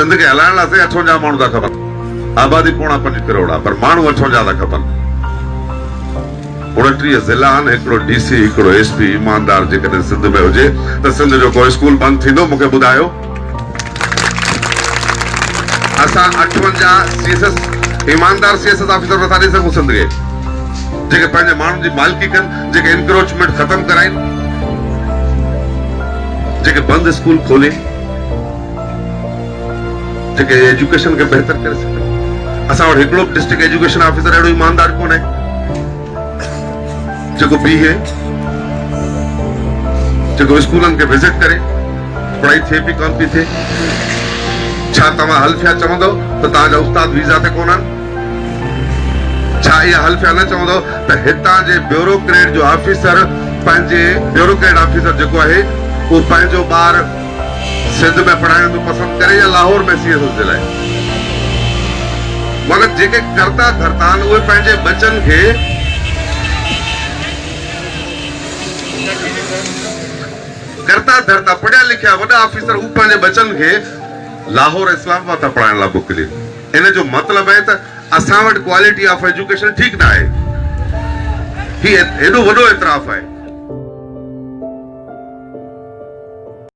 सिंध के हलाइण लाइ 58 माण्हू था खपनि, आबादी 4.5 करोड़ आहे, पर माण्हू 58 था खपनि। 29 ज़िला आहिनि, हिकिड़ो DC, हिकिड़ो SP ईमानदार जेकॾहिं सिंध में हुजे त सिंध जो कोई स्कूल बंदि थींदो? मूंखे ॿुधायो। असां 58 CSS ईमानदार CSS ऑफिसर नथा ॾेई सघूं सिंध खे, जेके पंहिंजे माण्हुनि जी मालिकी कनि, जेके इंक्रोचमेंट ख़तम कराइनि, जेके बंदि स्कूल खोले, जेके एजुकेशन खे बेहतर करे सघनि। असां वटि हिकिड़ो डिस्ट्रिक्ट एजुकेशन ऑफिसर अहिड़ो ईमानदार कोन्हे जेको बीहे, जेको स्कूलनि खे विज़िट करे, पढ़ाई थिए पई कोन पई थिए। छा तव्हां हल्फिया चवंदव त तव्हांजा उस्ताद वीज़ा ते कोन्हनि? छा इहा हल्फिया न चवंदव त हितां जे ब्यूरोक्रेट जो ऑफिसर पंहिंजे ब्यूरोक्रेट ऑफिसर जेको आहे उहो पंहिंजो ॿार सिंध में पढ़ाइण में पसंदि करे या लाहौर में CSS जे लाइ? मगर जेके करता धरता आहिनि उहे पंहिंजे बचनि खे करता धरता पढ़िया लिखिया वॾा ऑफिसर हू पंहिंजे बचनि खे लाहौर इस्लामाबाद था पढ़ाइण लाइ मोकिलिन। इन जो मतिलबु आहे त असां वटि क्वालिटी ऑफ एजुकेशन ठीकु न आहे। ही एॾो वॾो एतिराफ़ आहे।